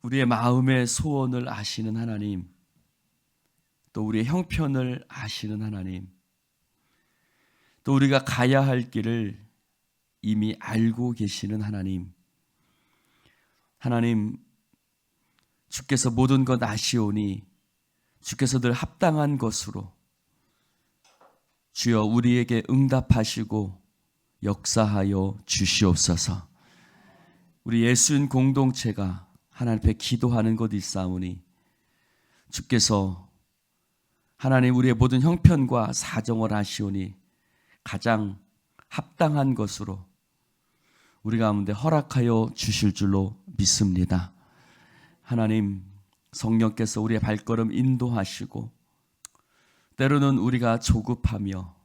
우리의 마음의 소원을 아시는 하나님, 또 우리의 형편을 아시는 하나님, 또 우리가 가야 할 길을 이미 알고 계시는 하나님, 하나님, 주께서 모든 것 아시오니 주께서 늘 합당한 것으로 주여 우리에게 응답하시고 역사하여 주시옵소서. 우리 예수인 공동체가 하나님 앞에 기도하는 것 있사오니 주께서 하나님 우리의 모든 형편과 사정을 아시오니 가장 합당한 것으로 우리 가운데 허락하여 주실 줄로 믿습니다. 하나님, 성령께서 우리의 발걸음 인도하시고 때로는 우리가 조급하며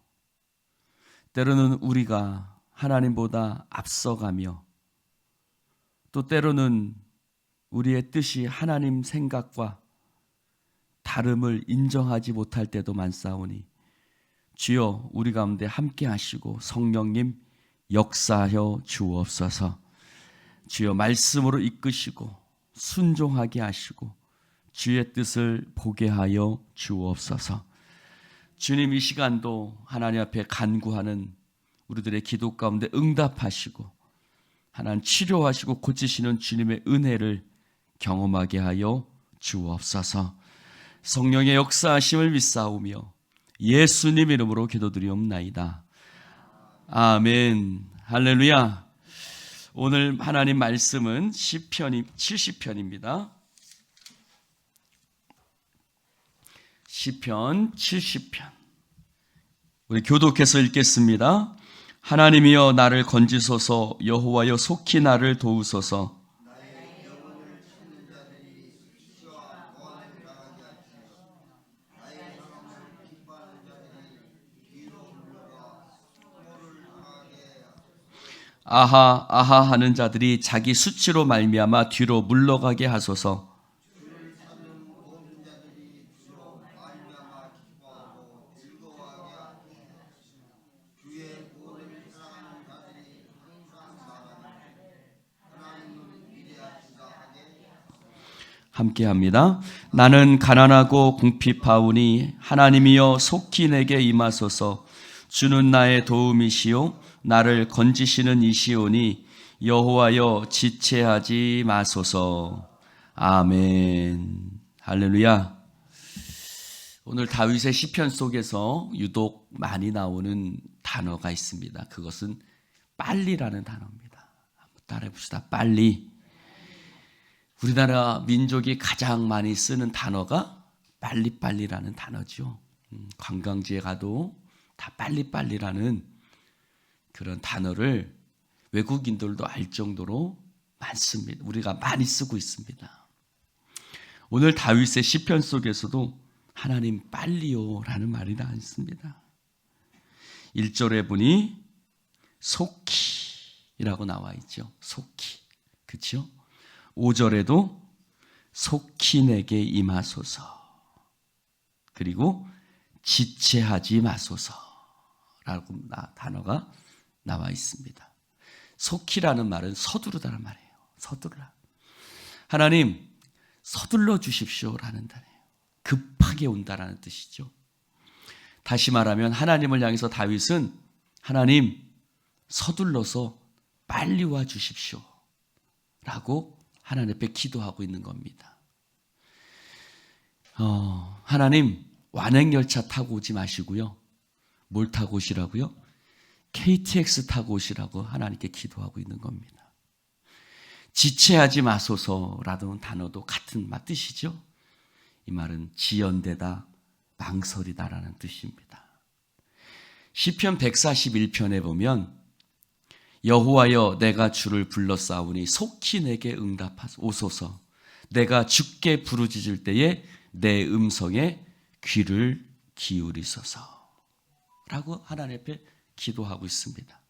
때로는 우리가 하나님보다 앞서가며 또 때로는 우리의 뜻이 하나님 생각과 다름을 인정하지 못할 때도 많사오니 주여 우리 가운데 함께 하시고 성령님 역사하여 주옵소서. 주여 말씀으로 이끄시고 순종하게 하시고 주의 뜻을 보게 하여 주옵소서. 주님, 이 시간도 하나님 앞에 간구하는 우리들의 기도 가운데 응답하시고 하나님 치료하시고 고치시는 주님의 은혜를 경험하게 하여 주옵소서. 성령의 역사하심을 믿사오며 예수님 이름으로 기도드리옵나이다. 아멘. 할렐루야. 오늘 하나님 말씀은 시편 70편입니다. 시편 70편. 우리 교독해서 읽겠습니다. 하나님이여 나를 건지소서, 여호와여 속히 나를 도우소서. 아하 아하 하는 자들이 자기 수치로 말미암아 뒤로 물러가게 하소서. 함께합니다. 나는 가난하고 궁핍하오니 하나님이여 속히 내게 임하소서. 주는 나의 도움이시요 나를 건지시는 이시오니 여호와여 지체하지 마소서. 아멘. 할렐루야. 오늘 다윗의 시편 속에서 유독 많이 나오는 단어가 있습니다. 그것은 빨리라는 단어입니다. 한번 따라해 봅시다. 빨리. 우리나라 민족이 가장 많이 쓰는 단어가 빨리빨리라는 단어죠. 관광지에 가도 다 빨리빨리라는 그런 단어를 외국인들도 알 정도로 많습니다. 우리가 많이 쓰고 있습니다. 오늘 다윗의 시편 속에서도 하나님 빨리요 라는 말이 나왔습니다. 1절에 보니 속히라고 나와 있죠. 속히. 그렇죠? 5절에도 속히 내게 임하소서. 그리고 지체하지 마소서라고 단어가 나와 있습니다. 속히라는 말은 서두르다는 말이에요. 서두르라. 하나님 서둘러 주십시오라는 단어예요. 급하게 온다라는 뜻이죠. 다시 말하면 하나님을 향해서 다윗은 하나님 서둘러서 빨리 와 주십시오 라고 하나님 앞에 기도하고 있는 겁니다. 하나님 완행열차 타고 오지 마시고요. 뭘 타고 오시라고요? KTX 타고 오시라고 하나님께 기도하고 있는 겁니다. 지체하지 마소서라는 단어도 같은 뜻이죠. 이 말은 지연되다, 망설이다라는 뜻입니다. 시편 141편에 보면 여호와여 내가 주를 불러싸우니 속히 내게 응답하소서. 내가 주께 부르짖을 때에 내 음성에 귀를 기울이소서 라고 하나님 앞에 기도하고 있습니다.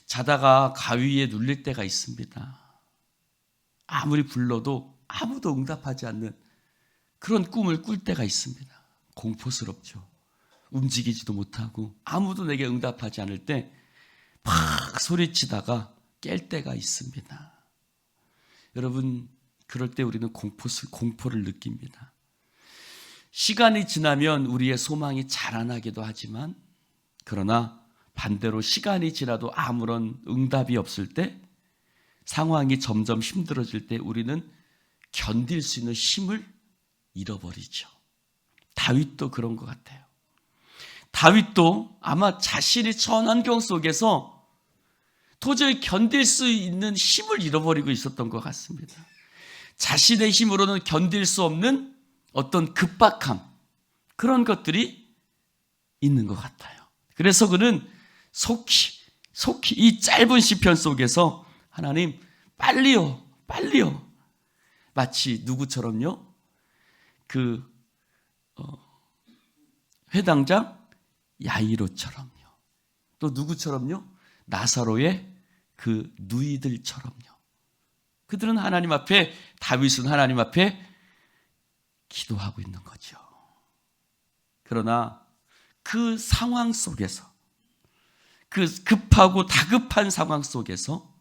자다가 가위에 눌릴 때가 있습니다. 아무리 불러도 아무도 응답하지 않는 그런 꿈을 꿀 때가 있습니다. 공포스럽죠. 움직이지도 못하고 아무도 내게 응답하지 않을 때 막 소리치다가 깰 때가 있습니다. 여러분 그럴 때 우리는 공포를 느낍니다. 시간이 지나면 우리의 소망이 자라나기도 하지만, 그러나 반대로 시간이 지나도 아무런 응답이 없을 때, 상황이 점점 힘들어질 때 우리는 견딜 수 있는 힘을 잃어버리죠. 다윗도 그런 것 같아요. 다윗도 아마 자신이 처한 환경 속에서 도저히 견딜 수 있는 힘을 잃어버리고 있었던 것 같습니다. 자신의 힘으로는 견딜 수 없는 어떤 급박함, 그런 것들이 있는 것 같아요. 그래서 그는 속히 이 짧은 시편 속에서 하나님 빨리요 마치 누구처럼요? 그 회당장 야이로처럼요. 또 누구처럼요? 나사로의 그 누이들처럼요. 그들은 하나님 앞에, 다윗은 하나님 앞에 기도하고 있는 거죠. 그러나 그 상황 속에서, 그 급하고 다급한 상황 속에서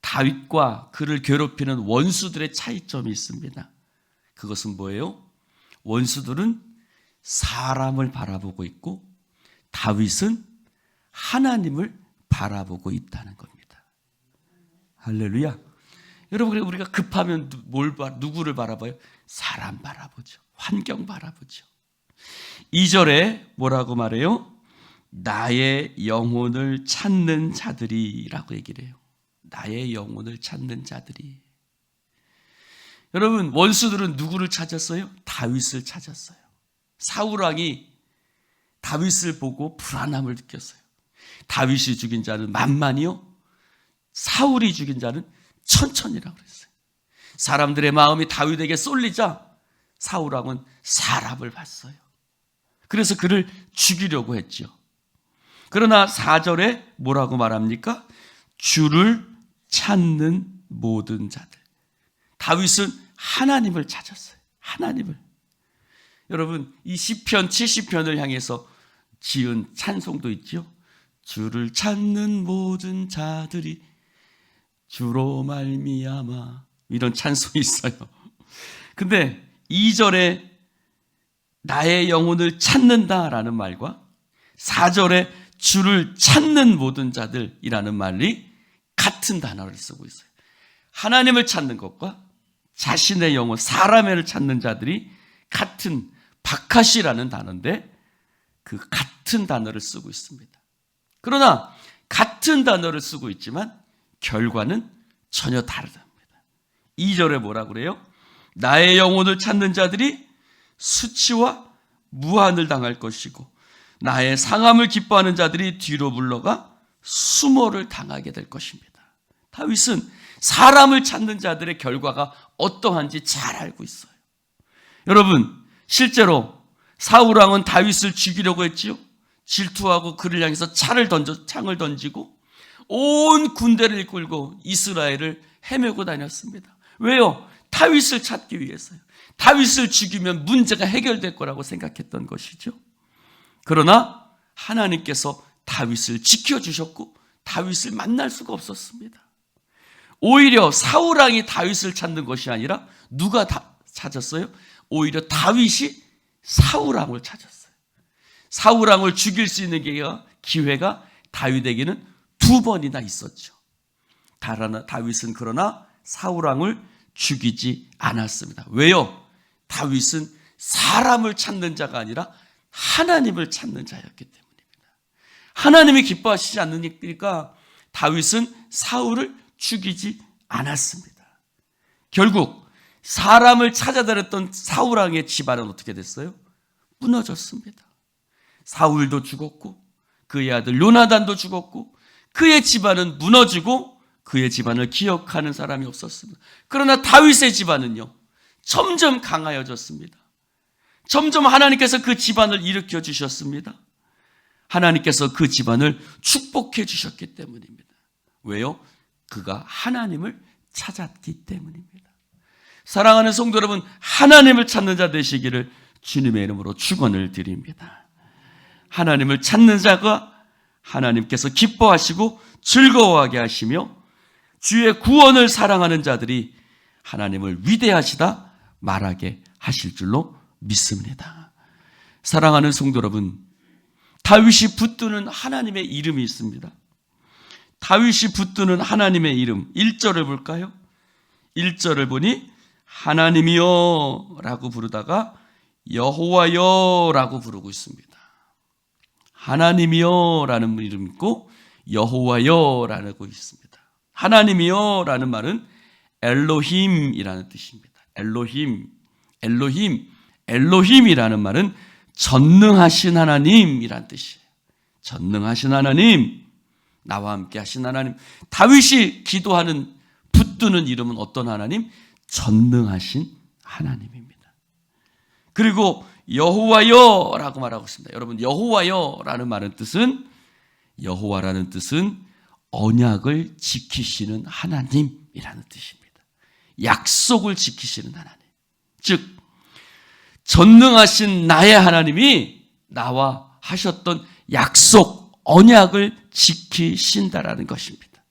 다윗과 그를 괴롭히는 원수들의 차이점이 있습니다. 그것은 뭐예요? 원수들은 사람을 바라보고 있고 다윗은 하나님을 바라보고 있다는 겁니다. 할렐루야. 여러분, 우리가 급하면 누구를 바라봐요? 사람 바라보죠. 환경 바라보죠. 2절에 뭐라고 말해요? 나의 영혼을 찾는 자들이라고 얘기를 해요. 나의 영혼을 찾는 자들이. 여러분, 원수들은 누구를 찾았어요? 다윗을 찾았어요. 사울왕이 다윗을 보고 불안함을 느꼈어요. 다윗이 죽인 자는 만만이요, 사울이 죽인 자는 천천이라고 그랬어요. 사람들의 마음이 다윗에게 쏠리자 사울왕은 사람을 봤어요. 그래서 그를 죽이려고 했죠. 그러나 4절에 뭐라고 말합니까? 주를 찾는 모든 자들. 다윗은 하나님을 찾았어요. 하나님을. 여러분, 이 시편 70편을 향해서 지은 찬송도 있죠. 주를 찾는 모든 자들이 주로 말미암아, 이런 찬송이 있어요. 근데 2절에 나의 영혼을 찾는다라는 말과 4절에 주를 찾는 모든 자들이라는 말이 같은 단어를 쓰고 있어요. 하나님을 찾는 것과 자신의 영혼, 사람을 찾는 자들이 같은 바카시라는 단어인데 그 같은 단어를 쓰고 있습니다. 그러나 같은 단어를 쓰고 있지만 결과는 전혀 다르답니다. 2절에 뭐라고 그래요? 나의 영혼을 찾는 자들이 수치와 무한을 당할 것이고 나의 상함을 기뻐하는 자들이 뒤로 물러가 수모를 당하게 될 것입니다. 다윗은 사람을 찾는 자들의 결과가 어떠한지 잘 알고 있어요. 여러분, 실제로 사울왕은 다윗을 죽이려고 했지요. 질투하고 그를 향해서 창을 던지고 온 군대를 이끌고 이스라엘을 헤매고 다녔습니다. 왜요? 다윗을 찾기 위해서요. 다윗을 죽이면 문제가 해결될 거라고 생각했던 것이죠. 그러나 하나님께서 다윗을 지켜주셨고 다윗을 만날 수가 없었습니다. 오히려 사울왕이 다윗을 찾는 것이 아니라 누가 찾았어요? 오히려 다윗이 사울왕을 찾았어요. 사울왕을 죽일 수 있는 기회가 다윗에게는 2번이나 있었죠. 다윗은 그러나 사울왕을 죽이지 않았습니다. 왜요? 다윗은 사람을 찾는 자가 아니라 하나님을 찾는 자였기 때문입니다. 하나님이 기뻐하시지 않으니까 다윗은 사울을 죽이지 않았습니다. 결국 사람을 찾아다녔던 사울왕의 집안은 어떻게 됐어요? 무너졌습니다. 사울도 죽었고 그의 아들 요나단도 죽었고 그의 집안은 무너지고 그의 집안을 기억하는 사람이 없었습니다. 그러나 다윗의 집안은요, 점점 강하여졌습니다. 점점 하나님께서 그 집안을 일으켜 주셨습니다. 하나님께서 그 집안을 축복해 주셨기 때문입니다. 왜요? 그가 하나님을 찾았기 때문입니다. 사랑하는 성도 여러분, 하나님을 찾는 자 되시기를 주님의 이름으로 축원을 드립니다. 하나님을 찾는 자가 하나님께서 기뻐하시고 즐거워하게 하시며 주의 구원을 사랑하는 자들이 하나님을 위대하시다 말하게 하실 줄로 믿습니다. 사랑하는 성도 여러분, 다윗이 붙드는 하나님의 이름이 있습니다. 다윗이 붙드는 하나님의 이름 1절을 볼까요? 1절을 보니 하나님이여 라고 부르다가 여호와여 라고 부르고 있습니다. 하나님이여 라는 이름이 있고 여호와여 라고 있습니다. 하나님이여 라는 말은 엘로힘이라는 뜻입니다. 엘로힘이라는 말은 전능하신 하나님이란 뜻이에요. 전능하신 하나님, 나와 함께 하신 하나님. 다윗이 기도하는 붙드는 이름은 어떤 하나님? 전능하신 하나님입니다. 그리고 여호와여라고 말하고 있습니다. 여러분, 여호와여라는 말은 뜻은, 여호와라는 뜻은 언약을 지키시는 하나님이라는 뜻입니다. 약속을 지키시는 하나님. 즉 전능하신 나의 하나님이 나와 하셨던 약속, 언약을 지키신다라는 것입니다.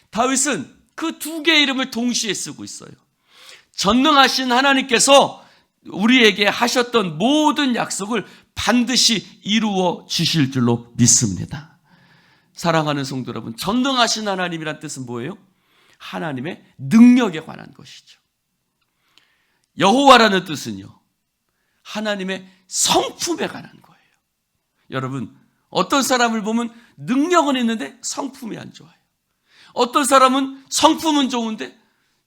다윗은 그 두 개의 이름을 동시에 쓰고 있어요. 전능하신 하나님께서 우리에게 하셨던 모든 약속을 반드시 이루어 주실 줄로 믿습니다. 사랑하는 성도 여러분, 전능하신 하나님이란 뜻은 뭐예요? 하나님의 능력에 관한 것이죠. 여호와라는 뜻은요, 하나님의 성품에 관한 거예요. 여러분, 어떤 사람을 보면 능력은 있는데 성품이 안 좋아요. 어떤 사람은 성품은 좋은데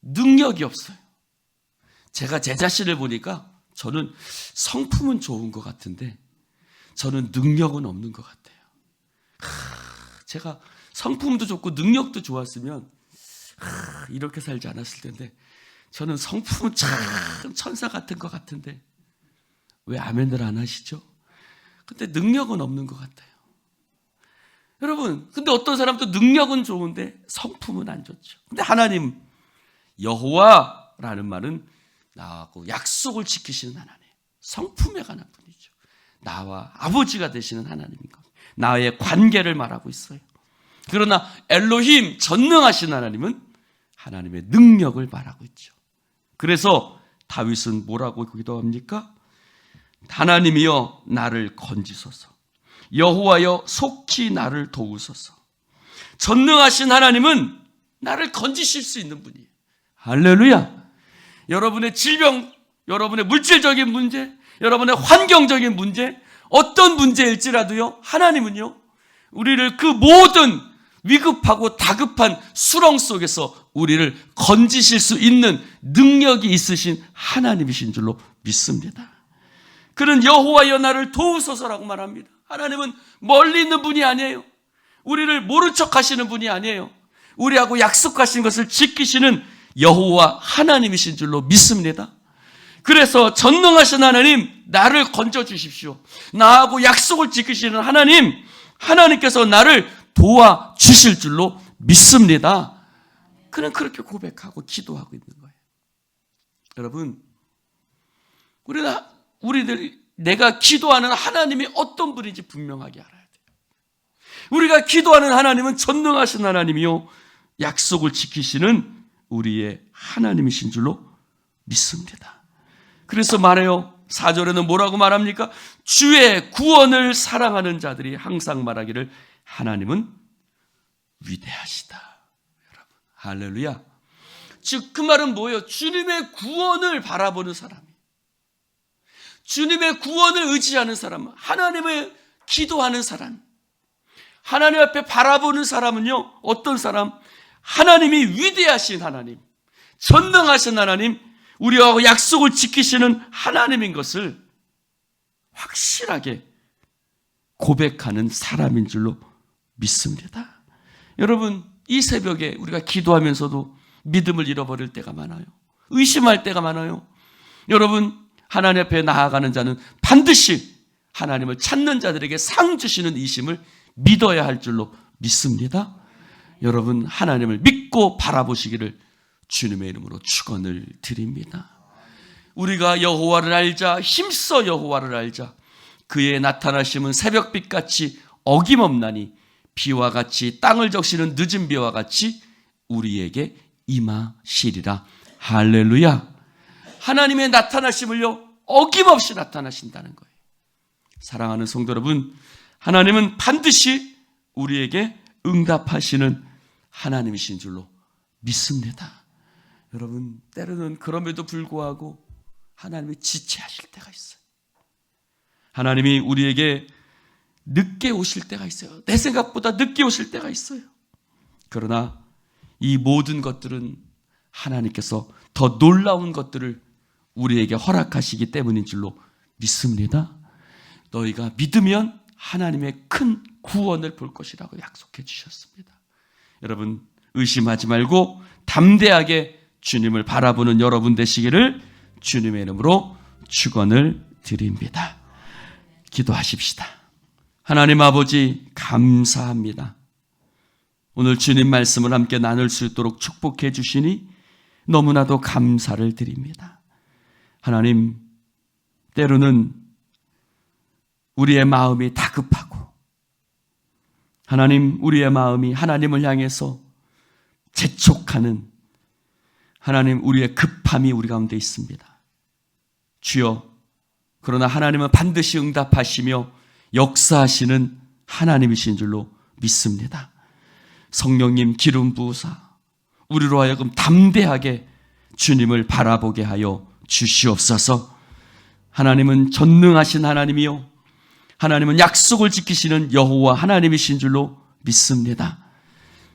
능력이 없어요. 제가 제 자신을 보니까 저는 성품은 좋은 것 같은데 저는 능력은 없는 것 같아요. 제가 성품도 좋고 능력도 좋았으면 이렇게 살지 않았을 텐데 저는 성품은 참 천사 같은 것 같은데 왜 아멘들 안 하시죠? 근데 능력은 없는 것 같아요. 여러분, 근데 어떤 사람도 능력은 좋은데 성품은 안 좋죠. 근데 하나님, 여호와라는 말은 나하고 약속을 지키시는 하나님, 성품에 관한 분이죠. 나와 아버지가 되시는 하나님인 겁니다. 나의 관계를 말하고 있어요. 그러나 엘로힘, 전능하신 하나님은 하나님의 능력을 말하고 있죠. 그래서 다윗은 뭐라고 기도합니까? 하나님이여 나를 건지소서, 여호와여 속히 나를 도우소서. 전능하신 하나님은 나를 건지실 수 있는 분이에요. 할렐루야. 여러분의 질병, 여러분의 물질적인 문제, 여러분의 환경적인 문제, 어떤 문제일지라도요, 하나님은요, 우리를 그 모든 위급하고 다급한 수렁 속에서 우리를 건지실 수 있는 능력이 있으신 하나님이신 줄로 믿습니다. 그는 여호와여 나를 도우소서라고 말합니다. 하나님은 멀리 있는 분이 아니에요. 우리를 모른 척 하시는 분이 아니에요. 우리하고 약속하신 것을 지키시는 여호와 하나님이신 줄로 믿습니다. 그래서 전능하신 하나님, 나를 건져주십시오. 나하고 약속을 지키시는 하나님, 하나님께서 나를 도와주실 줄로 믿습니다. 그는 그렇게 고백하고 기도하고 있는 거예요. 여러분, 우리들 내가 기도하는 하나님이 어떤 분인지 분명하게 알아야 돼요. 우리가 기도하는 하나님은 전능하신 하나님이요, 약속을 지키시는 우리의 하나님이신 줄로 믿습니다. 그래서 말해요. 4절에는 뭐라고 말합니까? 주의 구원을 사랑하는 자들이 항상 말하기를 하나님은 위대하시다. 여러분, 할렐루야. 즉 그 말은 뭐예요? 주님의 구원을 바라보는 사람이, 주님의 구원을 의지하는 사람, 하나님을 기도하는 사람, 하나님 앞에 바라보는 사람은요, 어떤 사람? 하나님이 위대하신 하나님, 전능하신 하나님, 우리와 약속을 지키시는 하나님인 것을 확실하게 고백하는 사람인 줄로 믿습니다. 여러분, 이 새벽에 우리가 기도하면서도 믿음을 잃어버릴 때가 많아요. 의심할 때가 많아요. 여러분, 하나님 앞에 나아가는 자는 반드시 하나님을 찾는 자들에게 상 주시는 이심을 믿어야 할 줄로 믿습니다. 여러분, 하나님을 믿고 바라보시기를 주님의 이름으로 축원을 드립니다. 우리가 여호와를 알자, 힘써 여호와를 알자. 그의 나타나심은 새벽빛같이 어김없나니 비와 같이 땅을 적시는 늦은 비와 같이 우리에게 임하시리라. 할렐루야. 하나님의 나타나심을요, 어김없이 나타나신다는 거예요. 사랑하는 성도 여러분, 하나님은 반드시 우리에게 응답하시는 하나님이신 줄로 믿습니다. 여러분, 때로는 그럼에도 불구하고 하나님이 지체하실 때가 있어요. 하나님이 우리에게 늦게 오실 때가 있어요. 내 생각보다 늦게 오실 때가 있어요. 그러나 이 모든 것들은 하나님께서 더 놀라운 것들을 우리에게 허락하시기 때문인 줄로 믿습니다. 너희가 믿으면 하나님의 큰 구원을 볼 것이라고 약속해 주셨습니다. 여러분, 의심하지 말고 담대하게 주님을 바라보는 여러분 되시기를 주님의 이름으로 축원을 드립니다. 기도하십시다. 하나님 아버지, 감사합니다. 오늘 주님 말씀을 함께 나눌 수 있도록 축복해 주시니 너무나도 감사를 드립니다. 하나님, 때로는 우리의 마음이 다급하고, 하나님, 우리의 마음이 하나님을 향해서 재촉하는, 하나님, 우리의 급함이 우리 가운데 있습니다. 주여, 그러나 하나님은 반드시 응답하시며 역사하시는 하나님이신 줄로 믿습니다. 성령님 기름 부으사 우리로 하여금 담대하게 주님을 바라보게 하여 주시옵소서. 하나님은 전능하신 하나님이요, 하나님은 약속을 지키시는 여호와 하나님이신 줄로 믿습니다.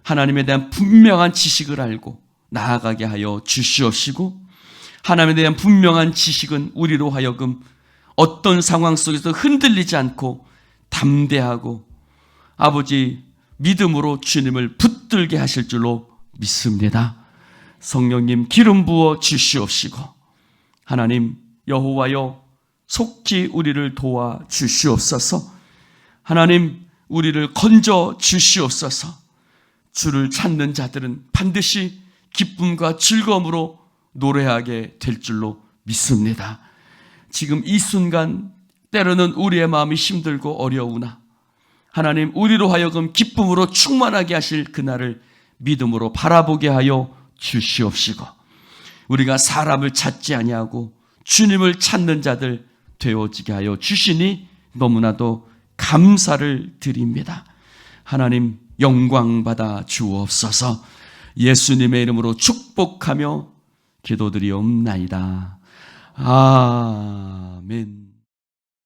하나님에 대한 분명한 지식을 알고 나아가게 하여 주시옵시고, 하나님에 대한 분명한 지식은 우리로 하여금 어떤 상황 속에서 흔들리지 않고 담대하고 아버지 믿음으로 주님을 붙들게 하실 줄로 믿습니다. 성령님 기름 부어 주시옵시고, 하나님 여호와여 속히 우리를 도와 주시옵소서. 하나님 우리를 건져 주시옵소서. 주를 찾는 자들은 반드시 기쁨과 즐거움으로 노래하게 될 줄로 믿습니다. 지금 이 순간 때로는 우리의 마음이 힘들고 어려우나 하나님 우리로 하여금 기쁨으로 충만하게 하실 그날을 믿음으로 바라보게 하여 주시옵시고, 우리가 사람을 찾지 아니하고 주님을 찾는 자들 되어지게 하여 주시니 너무나도 감사를 드립니다. 하나님 영광 받아 주옵소서. 예수님의 이름으로 축복하며 기도드리옵나이다. 아멘.